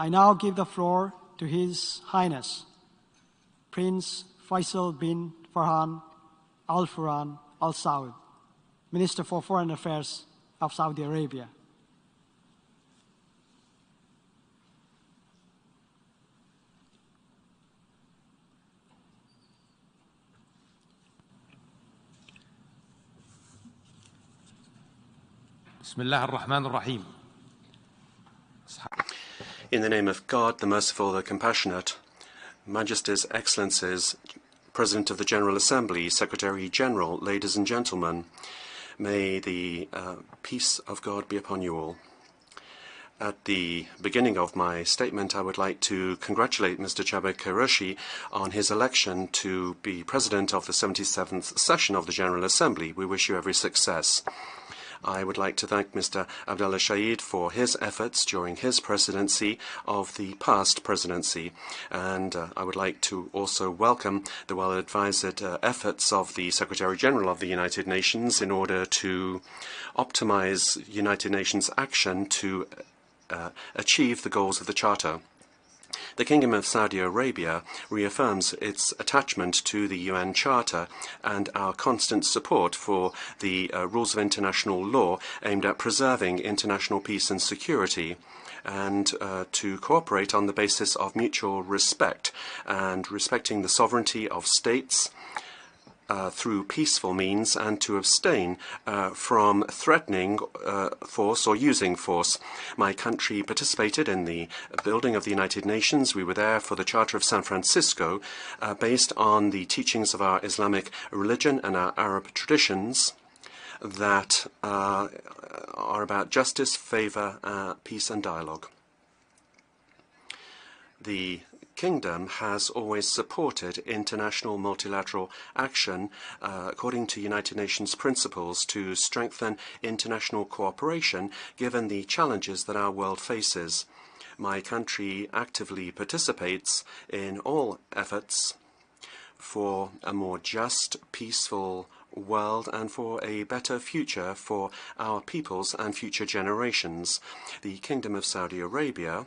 I now give the floor to His Highness, Prince Faisal bin Farhan Al-Furhan Al-Saud, Minister for Foreign Affairs of Saudi Arabia. In the name of God, the Merciful, the Compassionate, Majesties, Excellencies, President of the General Assembly, Secretary General, ladies and gentlemen, may the peace of God be upon you all. At the beginning of my statement, I would like to congratulate Mr. Jabir Qureshi on his election to be President of the 77th session of the General Assembly. We wish you every success. I would like to thank Mr. Abdullah Shahid for his efforts during his presidency of the past presidency. And I would like to also welcome the well-advised efforts of the Secretary-General of the United Nations in order to optimize United Nations action to achieve the goals of the Charter. The Kingdom of Saudi Arabia reaffirms its attachment to the UN Charter and our constant support for the rules of international law aimed at preserving international peace and security, and to cooperate on the basis of mutual respect and respecting the sovereignty of states through peaceful means, and to abstain from threatening force or using force. My country participated in the building of the United Nations. We were there for the Charter of San Francisco, based on the teachings of our Islamic religion and our Arab traditions that are about justice, favor, peace and dialogue. The Kingdom has always supported international multilateral action according to United Nations principles to strengthen international cooperation given the challenges that our world faces. My country actively participates in all efforts for a more just, peaceful world and for a better future for our peoples and future generations. The Kingdom of Saudi Arabia,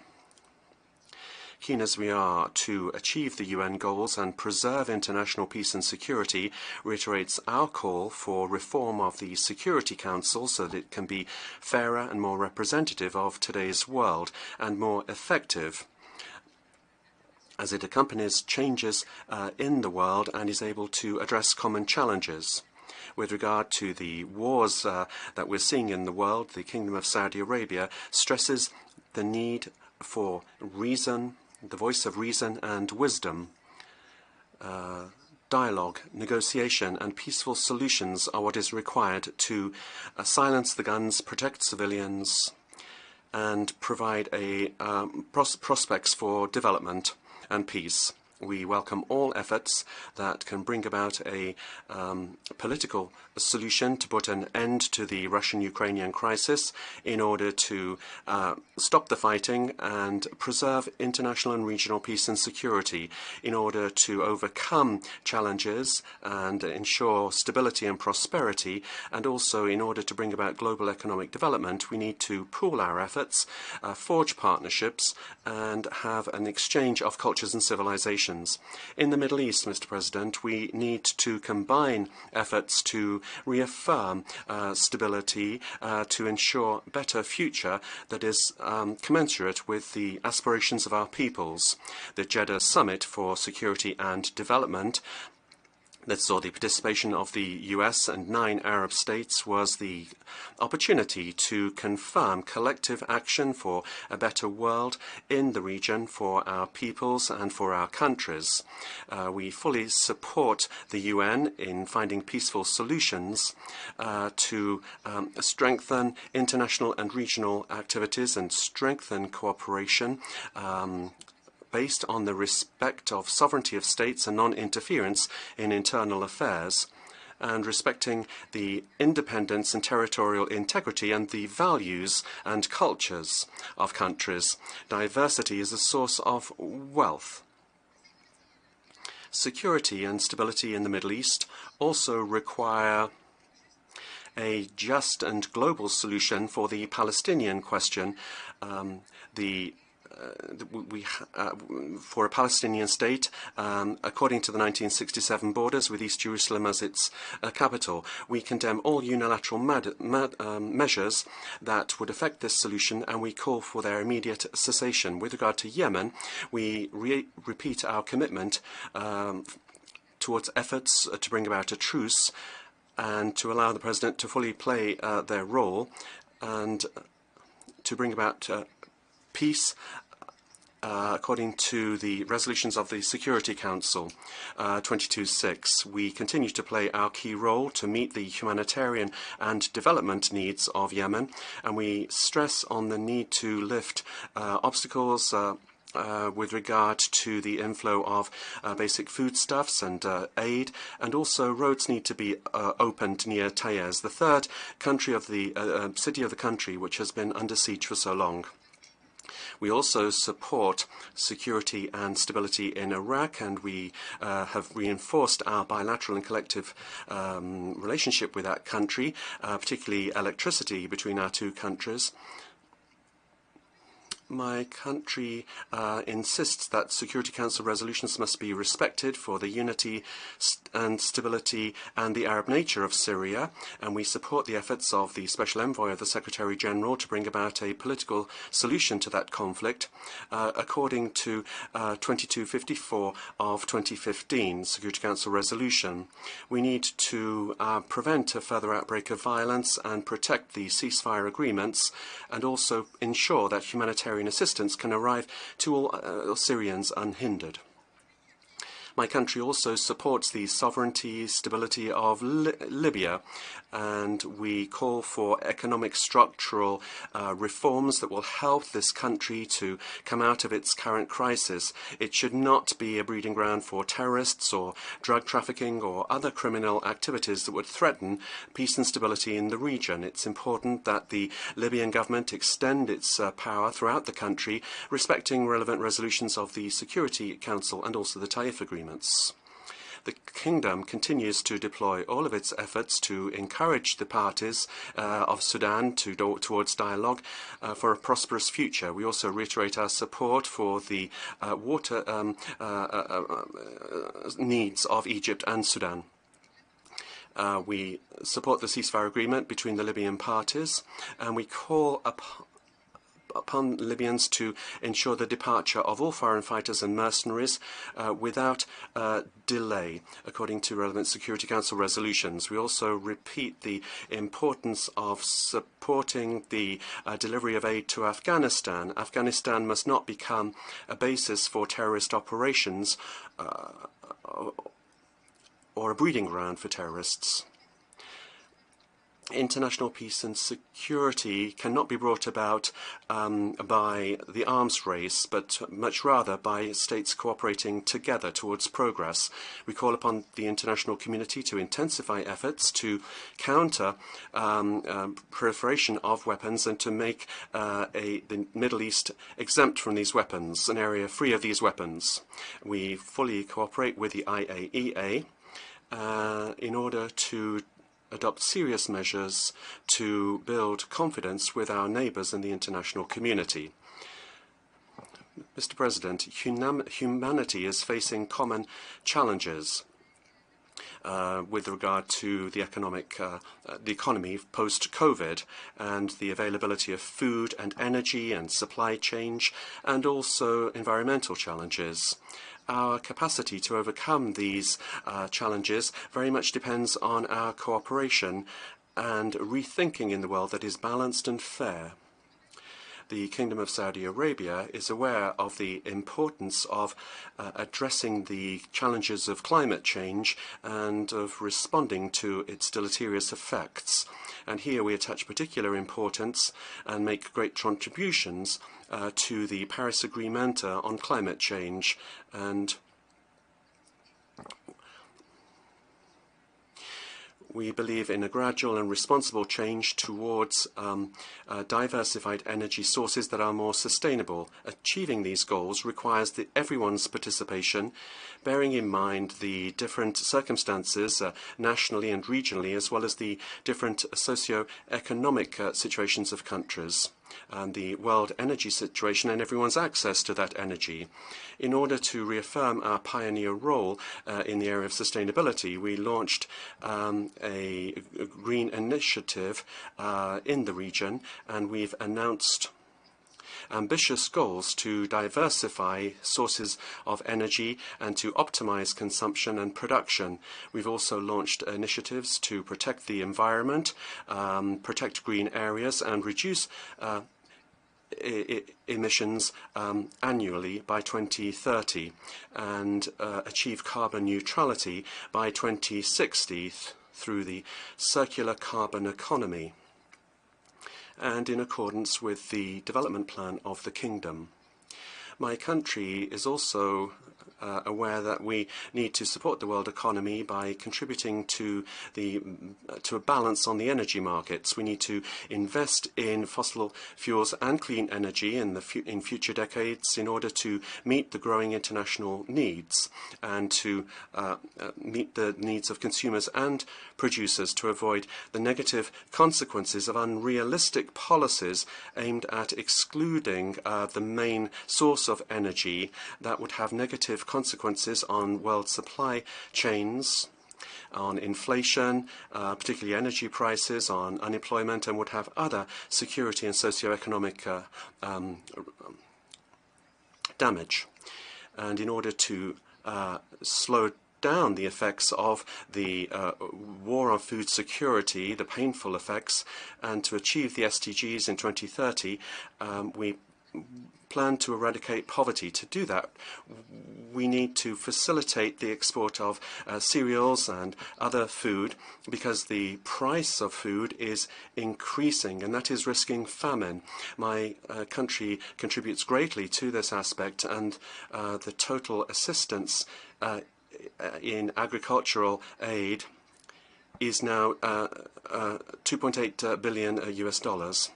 keen as we are to achieve the UN goals and preserve international peace and security, reiterates our call for reform of the Security Council so that it can be fairer and more representative of today's world and more effective as it accompanies changes in the world and is able to address common challenges. With regard to the wars that we're seeing in the world, the Kingdom of Saudi Arabia stresses the need for reason, the voice of reason and wisdom. Dialogue, negotiation and peaceful solutions are what is required to silence the guns, protect civilians and provide prospects for development and peace. We welcome all efforts that can bring about a political solution to put an end to the Russian-Ukrainian crisis in order to stop the fighting and preserve international and regional peace and security. In order to overcome challenges and ensure stability and prosperity, and also in order to bring about global economic development, we need to pool our efforts, forge partnerships, and have an exchange of cultures and civilizations. In the Middle East, Mr. President, we need to combine efforts to reaffirm stability, to ensure a better future that is commensurate with the aspirations of our peoples. The Jeddah Summit for Security and Development that saw the participation of the US and 9 Arab states was the opportunity to confirm collective action for a better world in the region for our peoples and for our countries. We fully support the UN in finding peaceful solutions to strengthen international and regional activities and strengthen cooperation based on the respect of sovereignty of states and non-interference in internal affairs, and respecting the independence and territorial integrity and the values and cultures of countries. Diversity is a source of wealth. Security and stability in the Middle East also require a just and global solution for the Palestinian question. The for a Palestinian state according to the 1967 borders with East Jerusalem as its capital. We condemn all unilateral measures that would affect this solution, and we call for their immediate cessation. With regard to Yemen, we repeat our commitment towards efforts to bring about a truce and to allow the President to fully play their role and to bring about peace according to the resolutions of the Security Council 22.6. We continue to play our key role to meet the humanitarian and development needs of Yemen, and we stress on the need to lift obstacles with regard to the inflow of basic foodstuffs and aid, and also roads need to be opened near Taiz, the third country of the city of the country which has been under siege for so long. We also support security and stability in Iraq, and we have reinforced our bilateral and collective relationship with that country, particularly electricity between our two countries. My country insists that Security Council resolutions must be respected for the unity and stability and the Arab nature of Syria, and we support the efforts of the Special Envoy of the Secretary General to bring about a political solution to that conflict according to 2254 of 2015 Security Council resolution. We need to prevent a further outbreak of violence and protect the ceasefire agreements, and also ensure that humanitarian assistance can arrive to all Syrians unhindered. My country also supports the sovereignty, stability of Libya, and we call for economic structural reforms that will help this country to come out of its current crisis. It should not be a breeding ground for terrorists or drug trafficking or other criminal activities that would threaten peace and stability in the region. It's important that the Libyan government extend its power throughout the country, respecting relevant resolutions of the Security Council and also the Taif Agreement. The Kingdom continues to deploy all of its efforts to encourage the parties of Sudan towards dialogue for a prosperous future. We also reiterate our support for the water needs of Egypt and Sudan. We support the ceasefire agreement between the Libyan parties, and we call upon Libyans to ensure the departure of all foreign fighters and mercenaries without delay, according to relevant Security Council resolutions. We also repeat the importance of supporting the delivery of aid to Afghanistan. Afghanistan must not become a basis for terrorist operations or a breeding ground for terrorists. International peace and security cannot be brought about by the arms race, but much rather by states cooperating together towards progress. We call upon the international community to intensify efforts to counter proliferation of weapons and to make the Middle East exempt from these weapons, an area free of these weapons. We fully cooperate with the IAEA in order to adopt serious measures to build confidence with our neighbours in the international community. Mr. President, humanity is facing common challenges with regard to the economy post-COVID and the availability of food and energy and supply chain, and also environmental challenges. Our capacity to overcome these challenges very much depends on our cooperation and rethinking in the world that is balanced and fair. The Kingdom of Saudi Arabia is aware of the importance of addressing the challenges of climate change and of responding to its deleterious effects. And here we attach particular importance and make great contributions to the Paris Agreement on climate change, and we believe in a gradual and responsible change towards diversified energy sources that are more sustainable. Achieving these goals requires everyone's participation, bearing in mind the different circumstances nationally and regionally, as well as the different socio-economic situations of countries. and the world energy situation and everyone's access to that energy. In order to reaffirm our pioneer role in the area of sustainability, we launched a green initiative in the region, and we've announced ambitious goals to diversify sources of energy and to optimize consumption and production. We've also launched initiatives to protect the environment, protect green areas, and reduce emissions annually by 2030 and achieve carbon neutrality by 2060 through the circular carbon economy, and in accordance with the development plan of the Kingdom. My country is also aware that we need to support the world economy by contributing to a balance on the energy markets. We need to invest in fossil fuels and clean energy in future decades in order to meet the growing international needs and to meet the needs of consumers and producers, to avoid the negative consequences of unrealistic policies aimed at excluding the main source of energy that would have negative consequences on world supply chains, on inflation, particularly energy prices, on unemployment, and would have other security and socio-economic damage. And in order to slow down the effects of the war on food security, the painful effects, and to achieve the SDGs in 2030, we plan to eradicate poverty. To do that, we need to facilitate the export of cereals and other food, because the price of food is increasing, and that is risking famine. My country contributes greatly to this aspect, and the total assistance in agricultural aid is now 2.8 billion US dollars.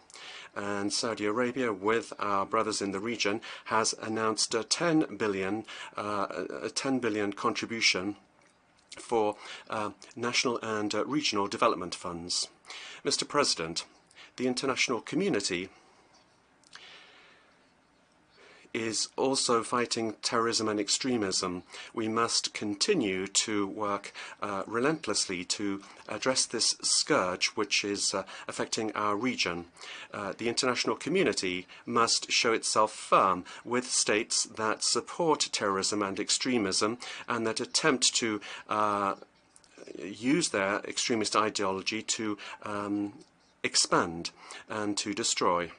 And Saudi Arabia, with our brothers in the region, has announced a 10 billion contribution for national and regional development funds. Mr. President, the international community is also fighting terrorism and extremism. We must continue to work relentlessly to address this scourge which is affecting our region. The international community must show itself firm with states that support terrorism and extremism and that attempt to use their extremist ideology to expand and to destroy.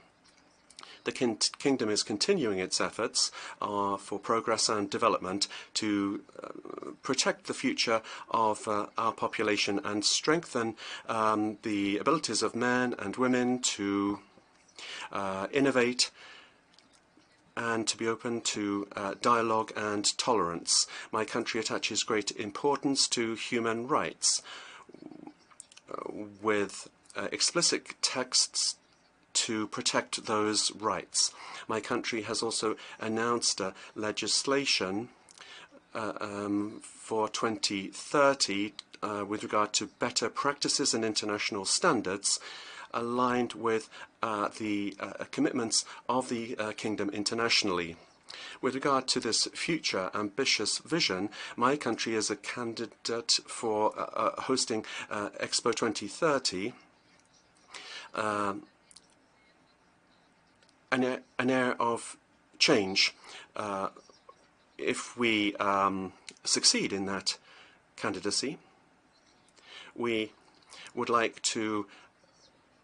The Kingdom is continuing its efforts for progress and development to protect the future of our population and strengthen the abilities of men and women to innovate and to be open to dialogue and tolerance. My country attaches great importance to human rights, with explicit texts to protect those rights. My country has also announced legislation for 2030 with regard to better practices and international standards aligned with the commitments of the Kingdom internationally. With regard to this future ambitious vision, my country is a candidate for hosting Expo 2030, an air of change. If we succeed in that candidacy, we would like to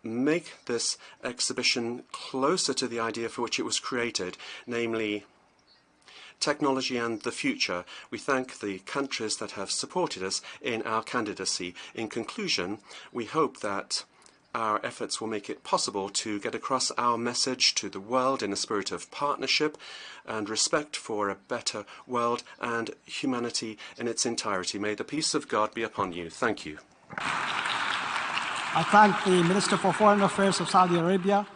make this exhibition closer to the idea for which it was created, namely technology and the future. We thank the countries that have supported us in our candidacy. In conclusion, we hope that our efforts will make it possible to get across our message to the world in a spirit of partnership and respect for a better world and humanity in its entirety. May the peace of God be upon you. Thank you. I thank the Minister for Foreign Affairs of Saudi Arabia,